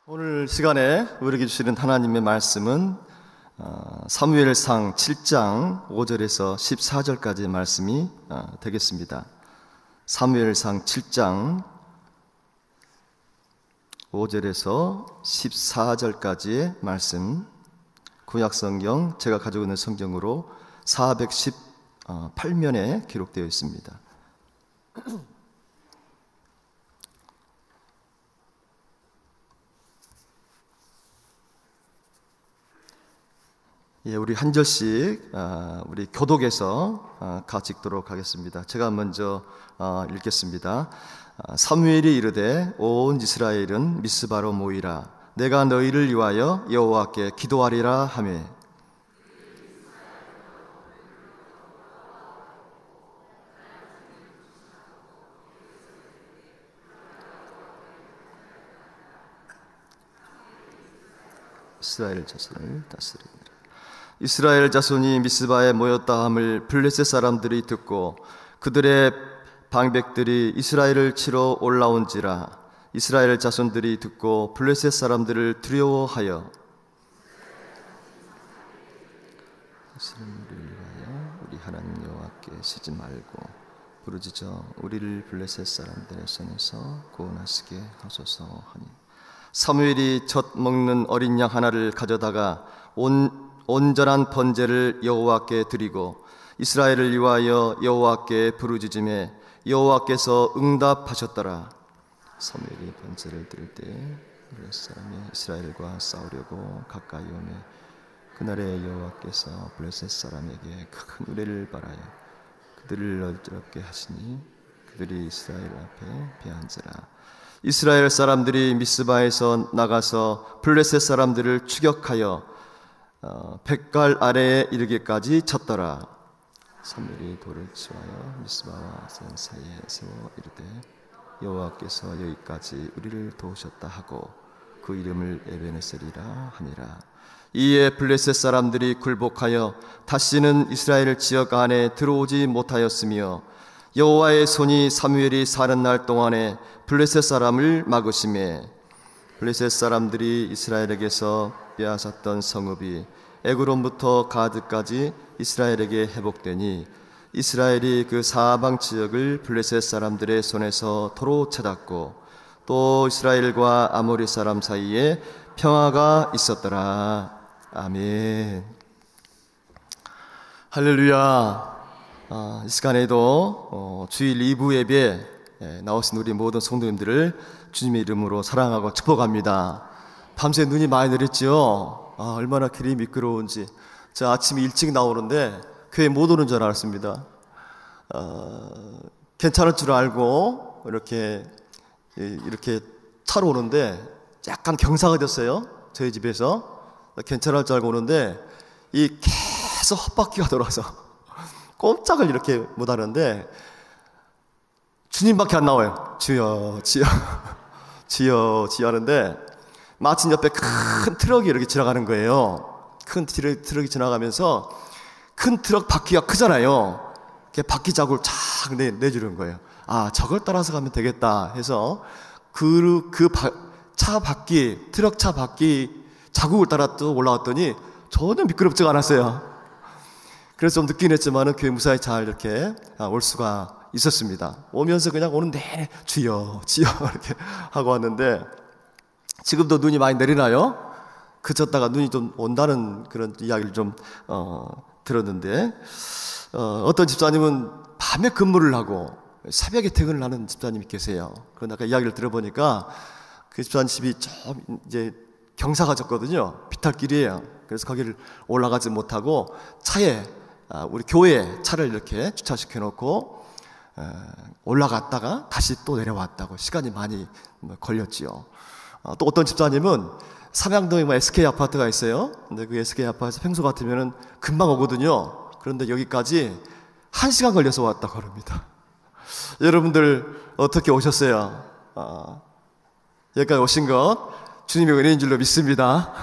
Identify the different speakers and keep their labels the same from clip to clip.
Speaker 1: 오늘 시간에 우리에게 주시는 하나님의 말씀은 사무엘상 7장 5절에서 14절까지의 말씀이 되겠습니다. 사무엘상 7장 5절에서 14절까지의 말씀, 구약성경 제가 가지고 있는 성경으로 418면에 기록되어 있습니다. 예, 우리 한 절씩 우리 교독에서 같이 읽도록 하겠습니다. 제가 먼저 읽겠습니다. 사무엘이 이르되 온 이스라엘은 미스바로 모이라. 내가 너희를 위하여 여호와께 기도하리라 하매 이스라엘 자손을 다스리니라. 이스라엘 자손이 미스바에 모였다 함을 블레셋 사람들이 듣고 그들의 방백들이 이스라엘을 치러 올라온지라. 이스라엘 자손들이 듣고 블레셋 사람들을 두려워하여 우리를 위하여 우리 하나님 여호와께 쉬지 말고 부르짖어 우리를 블레셋 사람들의 손에서 구원하시게 하소서 하니, 사무엘이 젖 먹는 어린 양 하나를 가져다가 온전한 번제를 여호와께 드리고 이스라엘을 위하여 여호와께 부르짖음에 여호와께서 응답하셨더라. 사무엘이 번제를 드릴 때 블레셋 사람이 이스라엘과 싸우려고 가까이 오매 그날에 여호와께서 블레셋 사람에게 큰 우레를 발하여 그들을 어지럽게 하시니 그들이 이스라엘 앞에 배한지라. 이스라엘 사람들이 미스바에서 나가서 블레셋 사람들을 추격하여 백갈 아래에 이르기까지 쳤더라. 사무엘이 돌을 치하여 미스바와 산 사이에 세워 이르되 여호와께서 여기까지 우리를 도우셨다 하고 그 이름을 에베네셀이라 하니라. 이에 블레셋 사람들이 굴복하여 다시는 이스라엘 지역 안에 들어오지 못하였으며 여호와의 손이 사무엘이 사는 날 동안에 블레셋 사람을 막으심에 블레셋 사람들이 이스라엘에게서 빼앗았던 성읍이 에그론부터 가드까지 이스라엘에게 회복되니 이스라엘이 그 사방 지역을 블레셋 사람들의 손에서 도로 찾았고 또 이스라엘과 아모리 사람 사이에 평화가 있었더라. 아멘. 할렐루야. 이 시간에도 주일 2부 예배에 나오신 우리 모든 성도님들을 주님의 이름으로 사랑하고 축복합니다. 밤새 눈이 많이 내렸지요. 얼마나 길이 미끄러운지. 저 아침에 일찍 나오는데 교회 못 오는 줄 알았습니다. 괜찮을 줄 알고 이렇게 차로 오는데 약간 경사가 됐어요. 저희 집에서 괜찮을 줄 알고 오는데 이 계속 헛바퀴가 돌아서 꼼짝을 이렇게 못 하는데 주님밖에 안 나와요. 주여 주여 주여 주여 하는데 마침 옆에 큰 트럭이 이렇게 지나가는 거예요. 큰 트럭이 지나가면서 큰 트럭 바퀴가 크잖아요. 바퀴 자국을 쫙 내주는 거예요. 저걸 따라서 가면 되겠다 해서 트럭 차 바퀴 자국을 따라 또 올라왔더니 전혀 미끄럽지가 않았어요. 그래서 좀 늦긴 했지만은 교회 무사히 잘 이렇게 올 수가 있었습니다. 오면서 그냥 오는 내내 주여 주여 이렇게 하고 왔는데 지금도 눈이 많이 내리나요? 그쳤다가 눈이 좀 온다는 그런 이야기를 좀 들었는데 어떤 집사님은 밤에 근무를 하고 새벽에 퇴근을 하는 집사님이 계세요. 그런데 아까 이야기를 들어보니까 그 집사님 집이 좀 이제 경사가 졌거든요. 비탈길이에요. 그래서 거기를 올라가지 못하고 차에 우리 교회에 차를 이렇게 주차시켜 놓고 올라갔다가 다시 또 내려왔다고 시간이 많이 걸렸지요. 또 어떤 집사님은 삼양동에 SK 아파트가 있어요. 근데 그 SK 아파트에서 평소 같으면은 금방 오거든요. 그런데 여기까지 1시간 걸려서 왔다고 합니다. 여러분들 어떻게 오셨어요? 여기까지 오신 것 주님의 은혜인 줄로 믿습니다.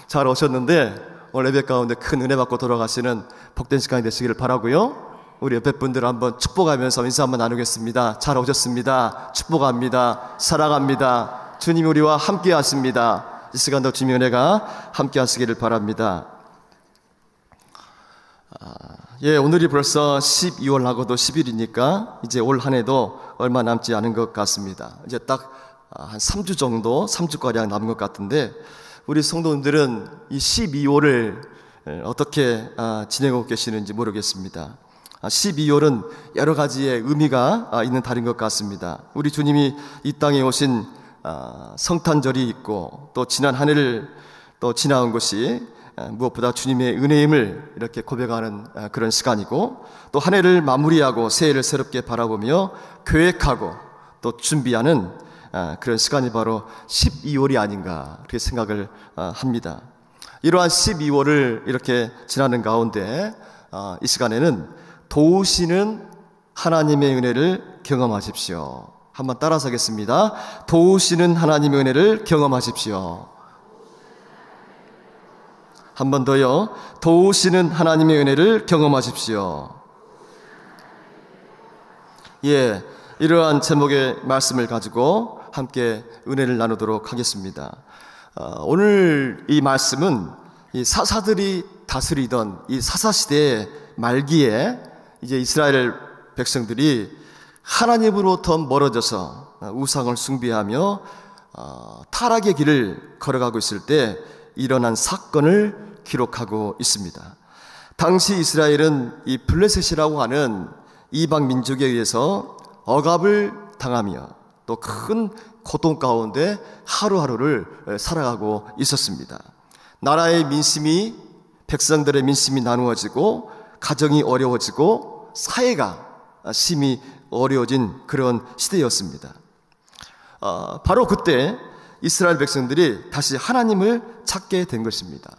Speaker 1: 잘 오셨는데 오늘 예배 가운데 큰 은혜 받고 돌아가시는 복된 시간이 되시기를 바라고요. 우리 옆에 분들 한번 축복하면서 인사 한번 나누겠습니다. 잘 오셨습니다. 축복합니다. 사랑합니다. 주님 우리와 함께 하십니다. 이 시간도 주님의 은혜가 함께 하시기를 바랍니다. 오늘이 벌써 12월하고도 10일이니까 이제 올 한 해도 얼마 남지 않은 것 같습니다. 이제 딱 한 3주 정도, 3주가량 남은 것 같은데, 우리 성도님들은 이 12월을 어떻게 지내고 계시는지 모르겠습니다. 12월은 여러 가지의 의미가 있는 달인 것 같습니다. 우리 주님이 이 땅에 오신 성탄절이 있고, 또 지난 한 해를 또 지나온 것이 무엇보다 주님의 은혜임을 이렇게 고백하는 그런 시간이고, 또 한 해를 마무리하고 새해를 새롭게 바라보며 계획하고 또 준비하는 그런 시간이 바로 12월이 아닌가 그렇게 생각을 합니다. 이러한 12월을 이렇게 지나는 가운데 이 시간에는 도우시는 하나님의 은혜를 경험하십시오. 한번 따라서 하겠습니다. 도우시는 하나님의 은혜를 경험하십시오. 한 번 더요. 도우시는 하나님의 은혜를 경험하십시오. 이러한 제목의 말씀을 가지고 함께 은혜를 나누도록 하겠습니다. 오늘 이 말씀은 이 사사들이 다스리던 이 사사시대의 말기에 이제 이스라엘 백성들이 하나님으로부터 멀어져서 우상을 숭배하며 타락의 길을 걸어가고 있을 때 일어난 사건을 기록하고 있습니다. 당시 이스라엘은 이 블레셋이라고 하는 이방 민족에 의해서 억압을 당하며 또 큰 고통 가운데 하루하루를 살아가고 있었습니다. 나라의 민심이, 백성들의 민심이 나누어지고 가정이 어려워지고 사회가 심히 어려워진 그런 시대였습니다. 바로 그때 이스라엘 백성들이 다시 하나님을 찾게 된 것입니다.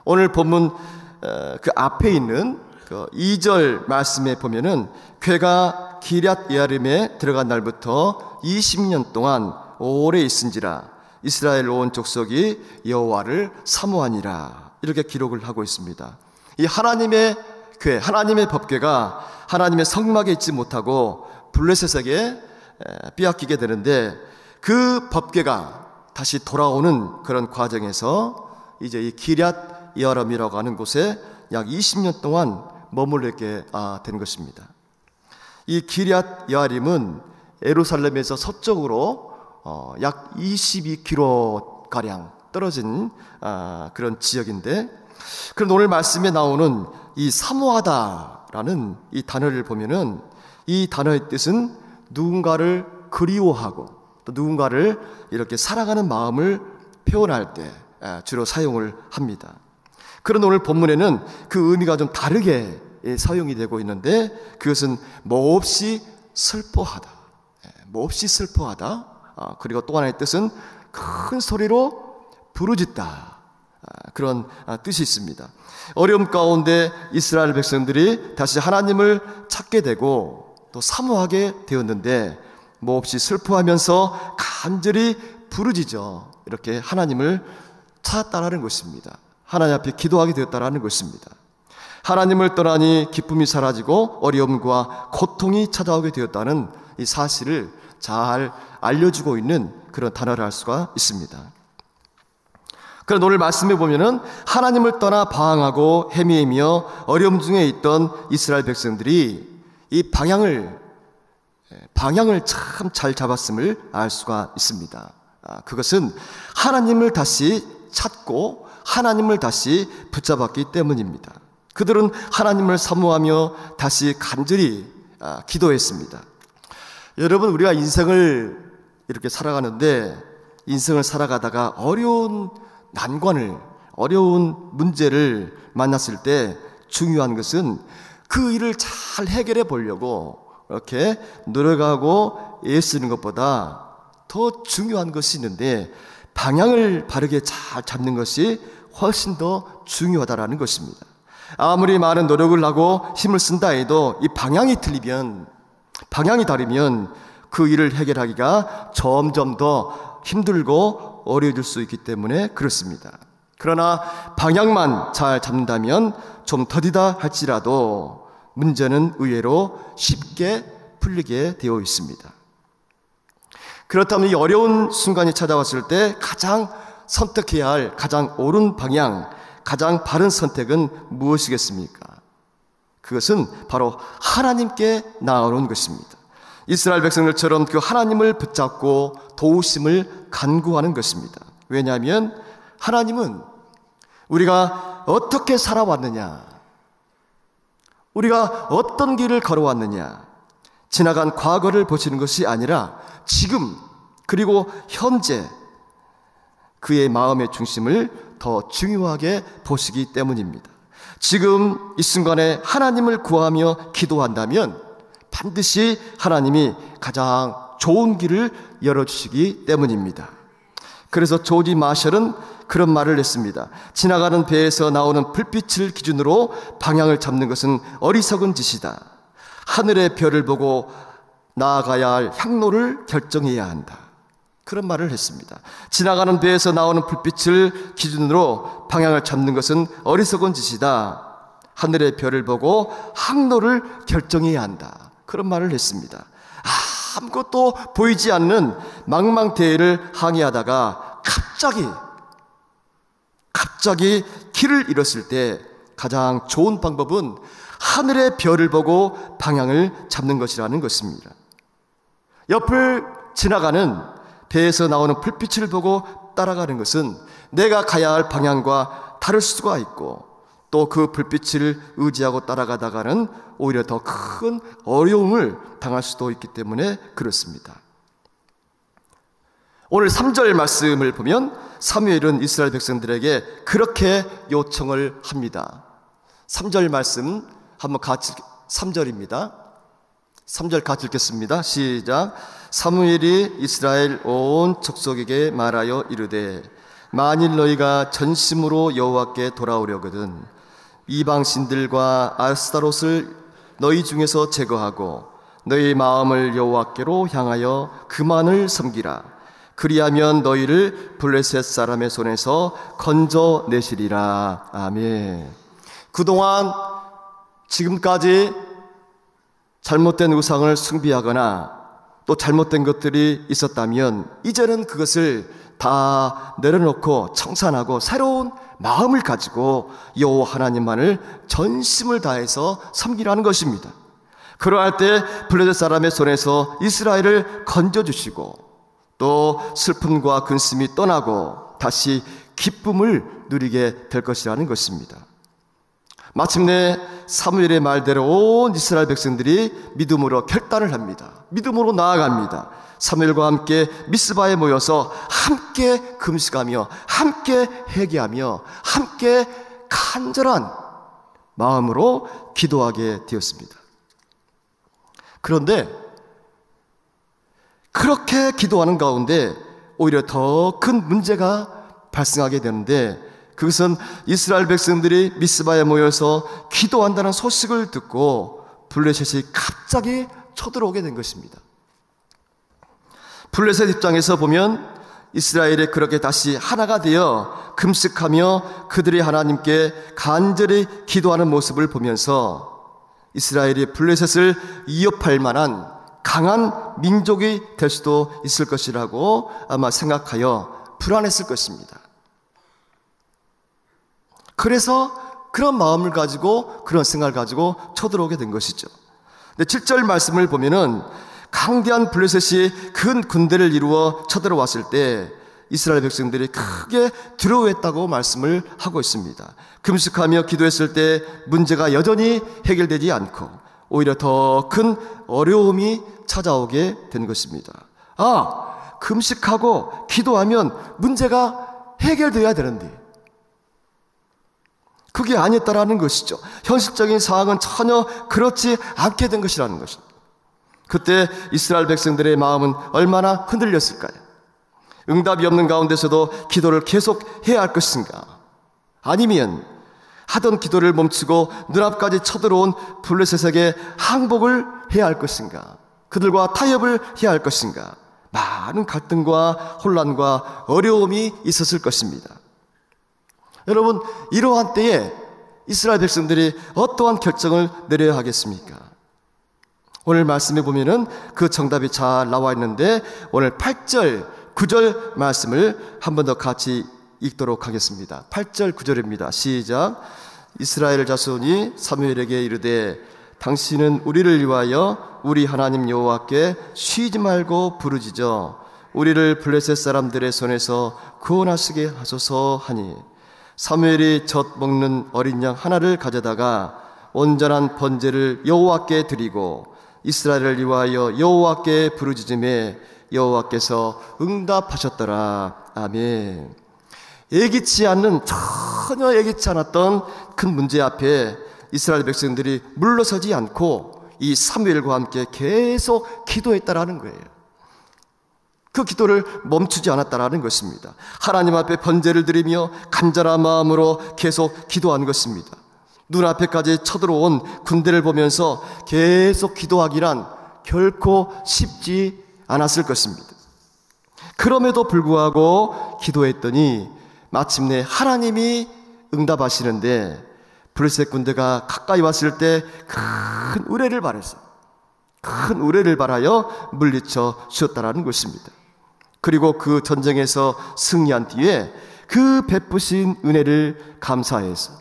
Speaker 1: 오늘 본문 그 앞에 있는 그 2절 말씀에 보면은 괴가 기럇 예아림에 들어간 날부터 20년 동안 오래 있은지라 이스라엘 온 족속이 여호와를 사모하니라, 이렇게 기록을 하고 있습니다. 이 하나님의 궤, 하나님의 법궤가 하나님의 성막에 있지 못하고 블레셋에게 빼앗기게 되는데, 그 법궤가 다시 돌아오는 그런 과정에서 이제 이 기럇 예아림이라고 하는 곳에 약 20년 동안 머물게 된 것입니다. 이 기럇 예아림은 예루살렘에서 서쪽으로 약 22km 가량 떨어진 그런 지역인데, 그럼 오늘 말씀에 나오는 이 사모하다라는 이 단어를 보면은 이 단어의 뜻은 누군가를 그리워하고 또 누군가를 이렇게 사랑하는 마음을 표현할 때 주로 사용을 합니다. 그런 오늘 본문에는 그 의미가 좀 다르게 사용이 되고 있는데, 그것은 몹시 슬퍼하다, 몹시 슬퍼하다. 그리고 또 하나의 뜻은 큰 소리로 부르짖다, 그런 뜻이 있습니다. 어려움 가운데 이스라엘 백성들이 다시 하나님을 찾게 되고 또 사모하게 되었는데, 몹시 슬퍼하면서 간절히 부르짖어 이렇게 하나님을 찾았다라는 것입니다. 하나님 앞에 기도하게 되었다라는 것입니다. 하나님을 떠나니 기쁨이 사라지고 어려움과 고통이 찾아오게 되었다는 이 사실을 잘 알려주고 있는 그런 단어를 할 수가 있습니다. 그런데 오늘 말씀에 보면은 하나님을 떠나 방황하고 헤매이며 어려움 중에 있던 이스라엘 백성들이 이 방향을 참 잘 잡았음을 알 수가 있습니다. 그것은 하나님을 다시 찾고 하나님을 다시 붙잡았기 때문입니다. 그들은 하나님을 사모하며 다시 간절히 기도했습니다. 여러분, 우리가 인생을 이렇게 살아가는데, 인생을 살아가다가 어려운 난관을, 어려운 문제를 만났을 때 중요한 것은 그 일을 잘 해결해 보려고 이렇게 노력하고 애쓰는 것보다 더 중요한 것이 있는데, 방향을 바르게 잘 잡는 것이 훨씬 더 중요하다라는 것입니다. 아무리 많은 노력을 하고 힘을 쓴다 해도 이 방향이 틀리면, 방향이 다르면 그 일을 해결하기가 점점 더 힘들고 어려워질 수 있기 때문에 그렇습니다. 그러나 방향만 잘 잡는다면 좀 더디다 할지라도 문제는 의외로 쉽게 풀리게 되어 있습니다. 그렇다면 이 어려운 순간이 찾아왔을 때 가장 선택해야 할 가장 옳은 방향, 가장 바른 선택은 무엇이겠습니까? 그것은 바로 하나님께 나아오는 것입니다. 이스라엘 백성들처럼 그 하나님을 붙잡고 도우심을 간구하는 것입니다. 왜냐하면 하나님은 우리가 어떻게 살아왔느냐, 우리가 어떤 길을 걸어왔느냐, 지나간 과거를 보시는 것이 아니라 지금 그리고 현재 그의 마음의 중심을 더 중요하게 보시기 때문입니다. 지금 이 순간에 하나님을 구하며 기도한다면 반드시 하나님이 가장 좋은 길을 열어주시기 때문입니다. 그래서 조지 마셜은 그런 말을 했습니다. 지나가는 배에서 나오는 불빛을 기준으로 방향을 잡는 것은 어리석은 짓이다. 하늘의 별을 보고 나아가야 할 향로를 결정해야 한다. 그런 말을 했습니다. 지나가는 배에서 나오는 불빛을 기준으로 방향을 잡는 것은 어리석은 짓이다. 하늘의 별을 보고 항로를 결정해야 한다. 그런 말을 했습니다. 아무것도 보이지 않는 망망대해를 항해하다가 갑자기 길을 잃었을 때 가장 좋은 방법은 하늘의 별을 보고 방향을 잡는 것이라는 것입니다. 옆을 지나가는 배에서 나오는 불빛을 보고 따라가는 것은 내가 가야 할 방향과 다를 수가 있고 또 그 불빛을 의지하고 따라가다가는 오히려 더 큰 어려움을 당할 수도 있기 때문에 그렇습니다. 오늘 3절 말씀을 보면 사무엘은 이스라엘 백성들에게 그렇게 요청을 합니다. 3절 말씀 한번 같이 3절입니다. 3절 같이 읽겠습니다. 시작. 사무엘이 이스라엘 온 족속에게 말하여 이르되 만일 너희가 전심으로 여호와께 돌아오려거든 이방신들과 아스타롯을 너희 중에서 제거하고 너희 마음을 여호와께로 향하여 그만을 섬기라. 그리하면 너희를 블레셋 사람의 손에서 건져내시리라. 아멘. 그동안 지금까지 잘못된 우상을 숭배하거나 또 잘못된 것들이 있었다면 이제는 그것을 다 내려놓고 청산하고 새로운 마음을 가지고 여호와 하나님만을 전심을 다해서 섬기라는 것입니다. 그러할 때 블레셋 사람의 손에서 이스라엘을 건져주시고 또 슬픔과 근심이 떠나고 다시 기쁨을 누리게 될 것이라는 것입니다. 마침내 사무엘의 말대로 온 이스라엘 백성들이 믿음으로 결단을 합니다. 믿음으로 나아갑니다. 사무엘과 함께 미스바에 모여서 함께 금식하며 함께 회개하며 함께 간절한 마음으로 기도하게 되었습니다. 그런데 그렇게 기도하는 가운데 오히려 더 큰 문제가 발생하게 되는데 그것은 이스라엘 백성들이 미스바에 모여서 기도한다는 소식을 듣고 블레셋이 갑자기 쳐들어오게 된 것입니다. 블레셋 입장에서 보면 이스라엘이 그렇게 다시 하나가 되어 금식하며 그들이 하나님께 간절히 기도하는 모습을 보면서 이스라엘이 블레셋을 위협할 만한 강한 민족이 될 수도 있을 것이라고 아마 생각하여 불안했을 것입니다. 그래서 그런 마음을 가지고 그런 생각을 가지고 쳐들어오게 된 것이죠. 근데 7절 말씀을 보면은 강대한 블레셋이 큰 군대를 이루어 쳐들어왔을 때 이스라엘 백성들이 크게 두려워했다고 말씀을 하고 있습니다. 금식하며 기도했을 때 문제가 여전히 해결되지 않고 오히려 더 큰 어려움이 찾아오게 된 것입니다. 금식하고 기도하면 문제가 해결돼야 되는데 그게 아니었다라는 것이죠. 현실적인 상황은 전혀 그렇지 않게 된 것이라는 것입니다. 그때 이스라엘 백성들의 마음은 얼마나 흔들렸을까요? 응답이 없는 가운데서도 기도를 계속 해야 할 것인가? 아니면 하던 기도를 멈추고 눈앞까지 쳐들어온 블레셋에게 항복을 해야 할 것인가? 그들과 타협을 해야 할 것인가? 많은 갈등과 혼란과 어려움이 있었을 것입니다. 여러분, 이러한 때에 이스라엘 백성들이 어떠한 결정을 내려야 하겠습니까? 오늘 말씀에 보면은 그 정답이 잘 나와 있는데 오늘 8절, 9절 말씀을 한 번 더 같이 읽도록 하겠습니다. 8절, 9절입니다. 시작. 이스라엘 자손이 사무엘에게 이르되 당신은 우리를 위하여 우리 하나님 여호와께 쉬지 말고 부르짖어 우리를 블레셋 사람들의 손에서 구원하시게 하소서 하니 사무엘이 젖 먹는 어린 양 하나를 가져다가 온전한 번제를 여호와께 드리고 이스라엘을 위하여 여호와께 부르짖음에 여호와께서 응답하셨더라. 아멘. 예기치 않는, 전혀 예기치 않았던 큰 문제 앞에 이스라엘 백성들이 물러서지 않고 이 사무엘과 함께 계속 기도했다라는 거예요. 그 기도를 멈추지 않았다라는 것입니다. 하나님 앞에 번제를 드리며 간절한 마음으로 계속 기도한 것입니다. 눈앞에까지 쳐들어온 군대를 보면서 계속 기도하기란 결코 쉽지 않았을 것입니다. 그럼에도 불구하고 기도했더니 마침내 하나님이 응답하시는데 블레셋 군대가 가까이 왔을 때 큰 의뢰를 바랬어요. 큰 의뢰를 바라여 물리쳐 주었다라는 것입니다. 그리고 그 전쟁에서 승리한 뒤에 그 베푸신 은혜를 감사해서,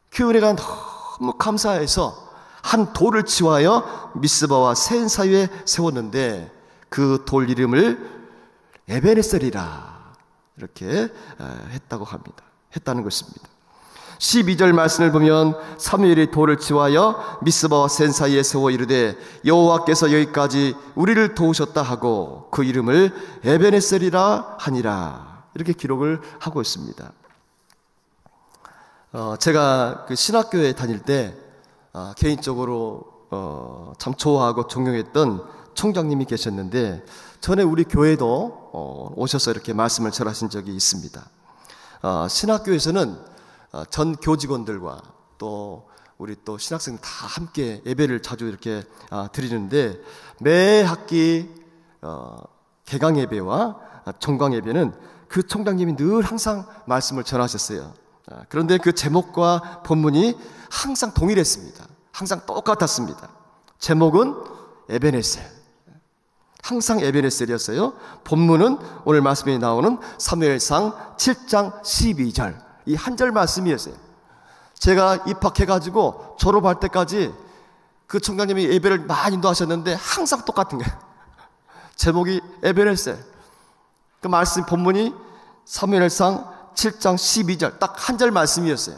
Speaker 1: 그 은혜가 너무 감사해서 한 돌을 치워하여 미스바와 센 사이에 세웠는데 그 돌 이름을 에베네셀이라 이렇게 했다는 것입니다. 12절 말씀을 보면 사무엘이 돌을 치워하여 미스바와 센 사이에 세워 이르되 여호와께서 여기까지 우리를 도우셨다 하고 그 이름을 에베네셀이라 하니라 이렇게 기록을 하고 있습니다. 제가 그 신학교에 다닐 때 개인적으로 참 좋아하고 존경했던 총장님이 계셨는데 전에 우리 교회도 오셔서 이렇게 말씀을 전하신 적이 있습니다. 신학교에서는 전 교직원들과 또 우리 또 신학생들 다 함께 예배를 자주 이렇게 드리는데 매 학기 개강 예배와 종강 예배는 그 총장님이 늘 항상 말씀을 전하셨어요. 그런데 그 제목과 본문이 항상 동일했습니다. 항상 똑같았습니다. 제목은 에베네셀, 항상 에베네셀이었어요. 본문은 오늘 말씀에 나오는 사무엘상 7장 12절 이 한 절 말씀이었어요. 제가 입학해가지고 졸업할 때까지 그 총장님이 예배를 많이 인도하셨는데 항상 똑같은 거예요. 제목이 에베네셀, 그 말씀 본문이 사무엘상 7장 12절 딱 한 절 말씀이었어요.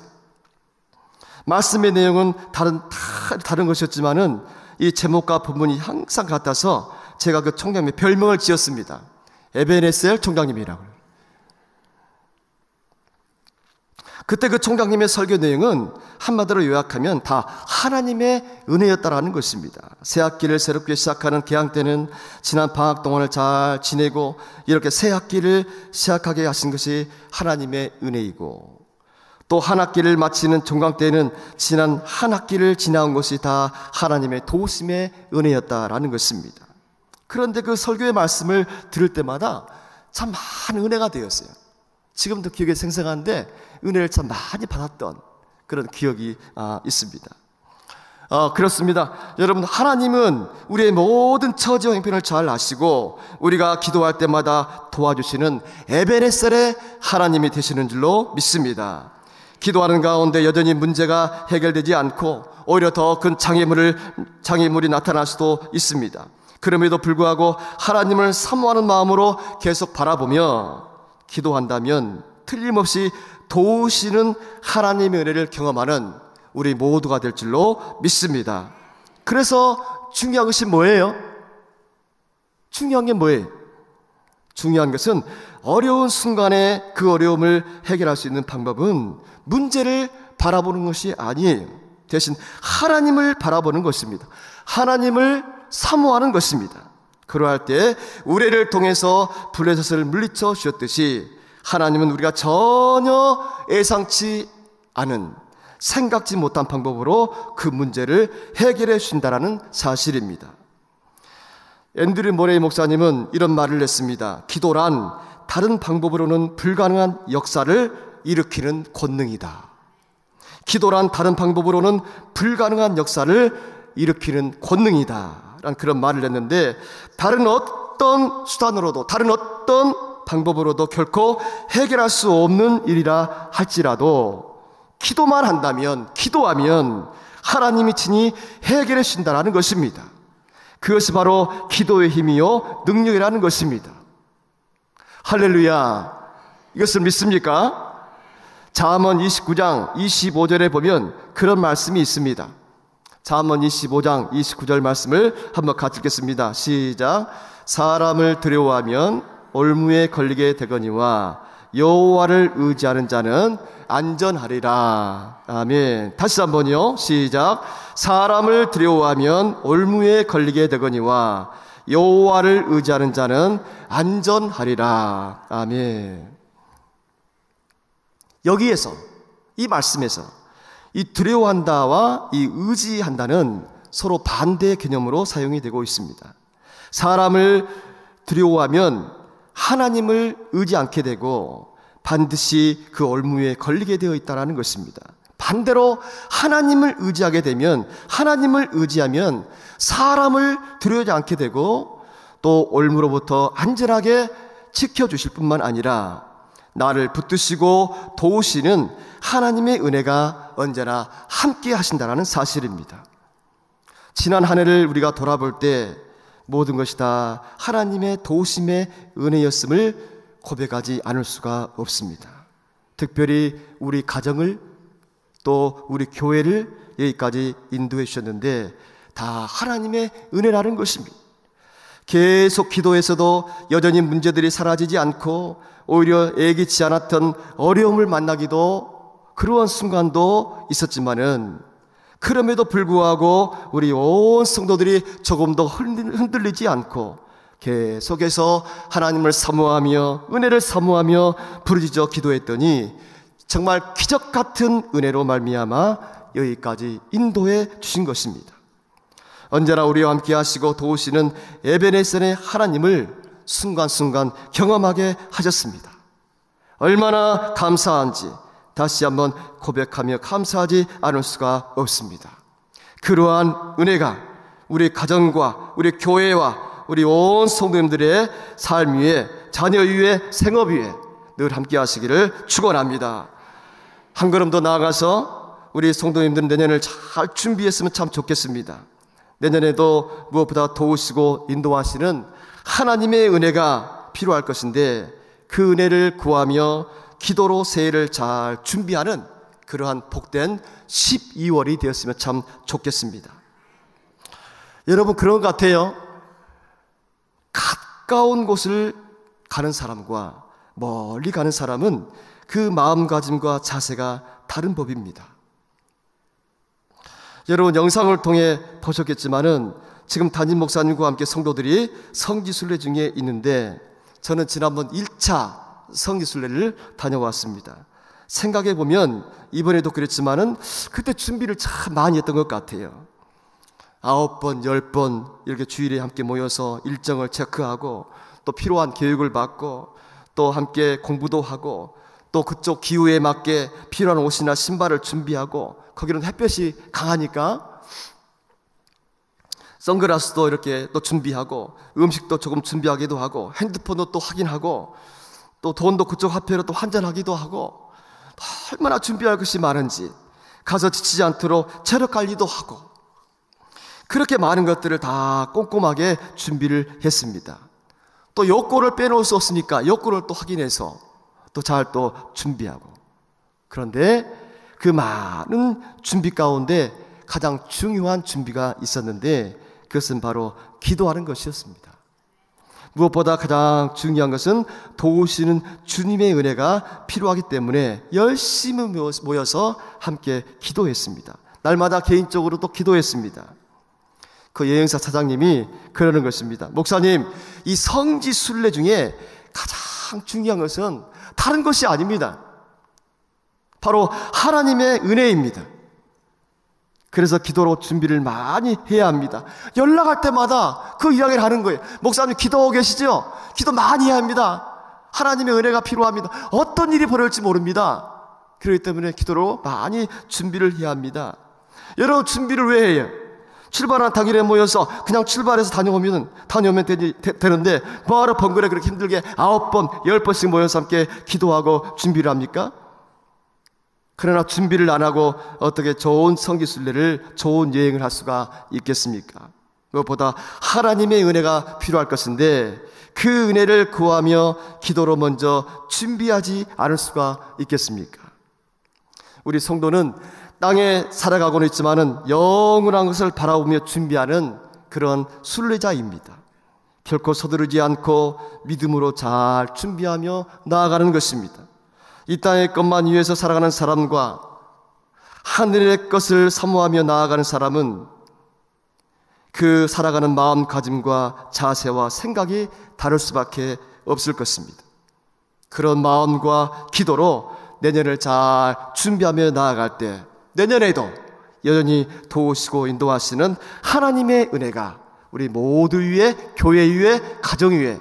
Speaker 1: 말씀의 내용은 다른 것이었지만은 이 제목과 본문이 항상 같아서 제가 그 총장님의 별명을 지었습니다. 에베네셀 총장님이라고요. 그때 그 총장님의 설교 내용은 한마디로 요약하면 다 하나님의 은혜였다라는 것입니다. 새 학기를 새롭게 시작하는 개학 때는 지난 방학 동안을 잘 지내고 이렇게 새 학기를 시작하게 하신 것이 하나님의 은혜이고, 또 한 학기를 마치는 종강 때는 지난 한 학기를 지나온 것이 다 하나님의 도우심의 은혜였다라는 것입니다. 그런데 그 설교의 말씀을 들을 때마다 참 많은 은혜가 되었어요. 지금도 기억에 생생한데 은혜를 참 많이 받았던 그런 기억이 있습니다. 그렇습니다. 여러분, 하나님은 우리의 모든 처지와 형편을 잘 아시고 우리가 기도할 때마다 도와주시는 에베네셀의 하나님이 되시는 줄로 믿습니다. 기도하는 가운데 여전히 문제가 해결되지 않고 오히려 더 큰 장애물이 나타날 수도 있습니다. 그럼에도 불구하고 하나님을 사모하는 마음으로 계속 바라보며 기도한다면 틀림없이 도우시는 하나님의 은혜를 경험하는 우리 모두가 될 줄로 믿습니다. 그래서 중요한 것이 뭐예요? 중요한 게 뭐예요? 중요한 것은 어려운 순간에 그 어려움을 해결할 수 있는 방법은 문제를 바라보는 것이 아니에요. 대신 하나님을 바라보는 것입니다. 하나님을 사모하는 것입니다. 그러할 때 우레를 통해서 블레셋을 물리쳐 주셨듯이 하나님은 우리가 전혀 예상치 않은, 생각지 못한 방법으로 그 문제를 해결해 주신다는 사실입니다. 앤드류 모레이 목사님은 이런 말을 했습니다. 기도란 다른 방법으로는 불가능한 역사를 일으키는 권능이다. 기도란 다른 방법으로는 불가능한 역사를 일으키는 권능이다 라는 그런 말을 했는데, 다른 어떤 수단으로도 다른 어떤 방법으로도 결코 해결할 수 없는 일이라 할지라도 기도만 한다면, 기도하면 하나님이 친히 해결해 주신다는 것입니다. 그것이 바로 기도의 힘이요 능력이라는 것입니다. 할렐루야. 이것을 믿습니까? 잠언 29장 25절에 보면 그런 말씀이 있습니다. 잠언 25장 29절 말씀을 한번 같이 읽겠습니다. 시작. 사람을 두려워하면 올무에 걸리게 되거니와 여호와를 의지하는 자는 안전하리라. 아멘. 다시 한번요. 시작. 사람을 두려워하면 올무에 걸리게 되거니와 여호와를 의지하는 자는 안전하리라. 아멘. 여기에서, 이 말씀에서 이 두려워한다와 이 의지한다는 서로 반대의 개념으로 사용이 되고 있습니다. 사람을 두려워하면 하나님을 의지 않게 되고 반드시 그 올무에 걸리게 되어 있다는 것입니다. 반대로 하나님을 의지하게 되면, 하나님을 의지하면 사람을 두려워하지 않게 되고 또 올무로부터 안전하게 지켜주실 뿐만 아니라 나를 붙드시고 도우시는 하나님의 은혜가 언제나 함께 하신다는 사실입니다. 지난 한 해를 우리가 돌아볼 때 모든 것이 다 하나님의 도우심의 은혜였음을 고백하지 않을 수가 없습니다. 특별히 우리 가정을, 또 우리 교회를 여기까지 인도해 주셨는데 다 하나님의 은혜라는 것입니다. 계속 기도해서도 여전히 문제들이 사라지지 않고 오히려 예기치 않았던 어려움을 만나기도 그러한 순간도 있었지만은, 그럼에도 불구하고 우리 온 성도들이 조금도 흔들리지 않고 계속해서 하나님을 사모하며 은혜를 사모하며 부르짖어 기도했더니 정말 기적 같은 은혜로 말미암아 여기까지 인도해 주신 것입니다. 언제나 우리와 함께 하시고 도우시는 에베네셀의 하나님을 순간순간 경험하게 하셨습니다. 얼마나 감사한지 다시 한번 고백하며 감사하지 않을 수가 없습니다. 그러한 은혜가 우리 가정과 우리 교회와 우리 온 성도님들의 삶 위에, 자녀 위에, 생업 위에 늘 함께 하시기를 축원합니다. 한 걸음 더 나아가서 우리 성도님들은 내년을 잘 준비했으면 참 좋겠습니다. 내년에도 무엇보다 도우시고 인도하시는 하나님의 은혜가 필요할 것인데, 그 은혜를 구하며 기도로 새해를 잘 준비하는 그러한 복된 12월이 되었으면 참 좋겠습니다. 여러분, 그런 것 같아요. 가까운 곳을 가는 사람과 멀리 가는 사람은 그 마음가짐과 자세가 다른 법입니다. 여러분, 영상을 통해 보셨겠지만은 지금 담임 목사님과 함께 성도들이 성지순례 중에 있는데, 저는 지난번 1차 성지순례를 다녀왔습니다. 생각해보면 이번에도 그랬지만은 그때 준비를 참 많이 했던 것 같아요. 9번, 10번 이렇게 주일에 함께 모여서 일정을 체크하고 또 필요한 교육을 받고 또 함께 공부도 하고 또 그쪽 기후에 맞게 필요한 옷이나 신발을 준비하고, 거기는 햇볕이 강하니까 선글라스도 이렇게 또 준비하고 음식도 조금 준비하기도 하고 핸드폰도 또 확인하고 또 돈도 그쪽 화폐로 또 환전하기도 하고, 얼마나 준비할 것이 많은지 가서 지치지 않도록 체력 관리도 하고, 그렇게 많은 것들을 다 꼼꼼하게 준비를 했습니다. 또 여권을 빼놓을 수 없으니까 여권을 또 확인해서 또 잘 또 준비하고. 그런데 그 많은 준비 가운데 가장 중요한 준비가 있었는데 그것은 바로 기도하는 것이었습니다. 무엇보다 가장 중요한 것은 도우시는 주님의 은혜가 필요하기 때문에 열심히 모여서 함께 기도했습니다. 날마다 개인적으로 또 기도했습니다. 그 여행사 사장님이 그러는 것입니다. 목사님, 이 성지 순례 중에 가장 중요한 것은 다른 것이 아닙니다. 바로 하나님의 은혜입니다. 그래서 기도로 준비를 많이 해야 합니다. 연락할 때마다 그 이야기를 하는 거예요. 목사님 기도하고 계시죠? 기도 많이 해야 합니다. 하나님의 은혜가 필요합니다. 어떤 일이 벌어질지 모릅니다. 그렇기 때문에 기도로 많이 준비를 해야 합니다. 여러분, 준비를 왜 해요? 출발한 당일에 모여서 그냥 출발해서 다녀오면 되는데 뭐하러 번거래 그렇게 힘들게 9번, 10번씩 모여서 함께 기도하고 준비를 합니까? 그러나 준비를 안 하고 어떻게 좋은 성지순례를, 좋은 여행을 할 수가 있겠습니까? 무엇보다 하나님의 은혜가 필요할 것인데 그 은혜를 구하며 기도로 먼저 준비하지 않을 수가 있겠습니까? 우리 성도는 땅에 살아가고는 있지만은 영원한 것을 바라보며 준비하는 그런 순례자입니다. 결코 서두르지 않고 믿음으로 잘 준비하며 나아가는 것입니다. 이 땅의 것만 위해서 살아가는 사람과 하늘의 것을 사모하며 나아가는 사람은 그 살아가는 마음가짐과 자세와 생각이 다를 수밖에 없을 것입니다. 그런 마음과 기도로 내년을 잘 준비하며 나아갈 때 내년에도 여전히 도우시고 인도하시는 하나님의 은혜가 우리 모두 위에, 교회 위에, 가정 위에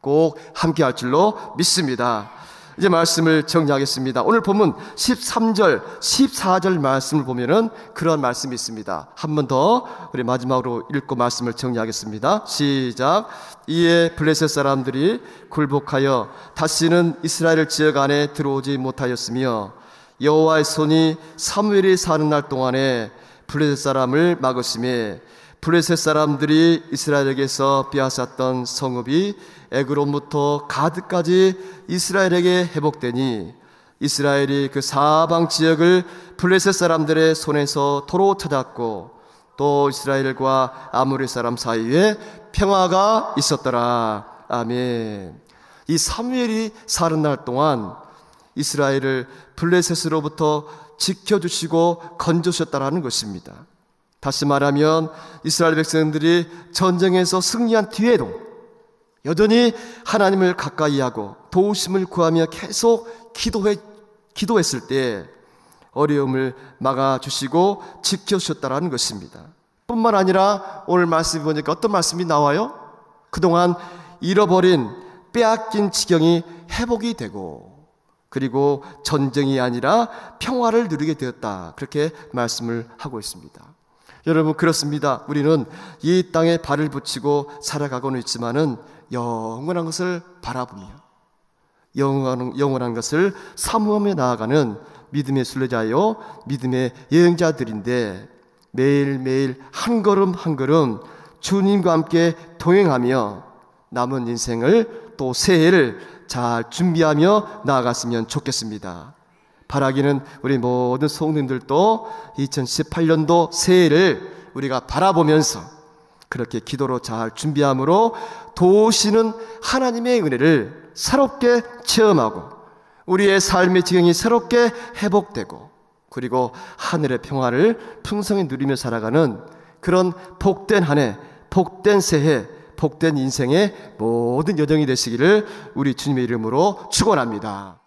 Speaker 1: 꼭 함께할 줄로 믿습니다. 이제 말씀을 정리하겠습니다. 오늘 본문 13절, 14절 말씀을 보면은 그런 말씀이 있습니다. 한 번 더 우리 마지막으로 읽고 말씀을 정리하겠습니다. 시작. 이에 블레셋 사람들이 굴복하여 다시는 이스라엘 지역 안에 들어오지 못하였으며 여호와의 손이 사무엘이 사는 날 동안에 블레셋 사람을 막으심에 블레셋 사람들이 이스라엘에게서 빼앗았던 성읍이 에그론부터 가드까지 이스라엘에게 회복되니 이스라엘이 그 사방 지역을 블레셋 사람들의 손에서 도로 찾았고 또 이스라엘과 아모리 사람 사이에 평화가 있었더라. 아멘. 이 사무엘이 사는 날 동안 이스라엘을 블레셋으로부터 지켜주시고 건져주셨다라는 것입니다. 다시 말하면 이스라엘 백성들이 전쟁에서 승리한 뒤에도 여전히 하나님을 가까이 하고 도우심을 구하며 계속 기도했을 때 어려움을 막아주시고 지켜주셨다라는 것입니다. 뿐만 아니라 오늘 말씀 보니까 어떤 말씀이 나와요? 그동안 잃어버린 빼앗긴 지경이 회복이 되고 그리고 전쟁이 아니라 평화를 누리게 되었다. 그렇게 말씀을 하고 있습니다. 여러분, 그렇습니다. 우리는 이 땅에 발을 붙이고 살아가고는 있지만은 영원한 것을 바라보며 영원한 것을 사모하며 나아가는 믿음의 순례자요, 믿음의 여행자들인데 매일매일 한 걸음 한 걸음 주님과 함께 동행하며 남은 인생을 또 새해를 잘 준비하며 나아갔으면 좋겠습니다. 바라기는 우리 모든 성도님들도 2018년도 새해를 우리가 바라보면서 그렇게 기도로 잘 준비함으로 도우시는 하나님의 은혜를 새롭게 체험하고 우리의 삶의 지경이 새롭게 회복되고 그리고 하늘의 평화를 풍성히 누리며 살아가는 그런 복된 한 해, 복된 새해, 복된 인생의 모든 여정이 되시기를 우리 주님의 이름으로 축원합니다.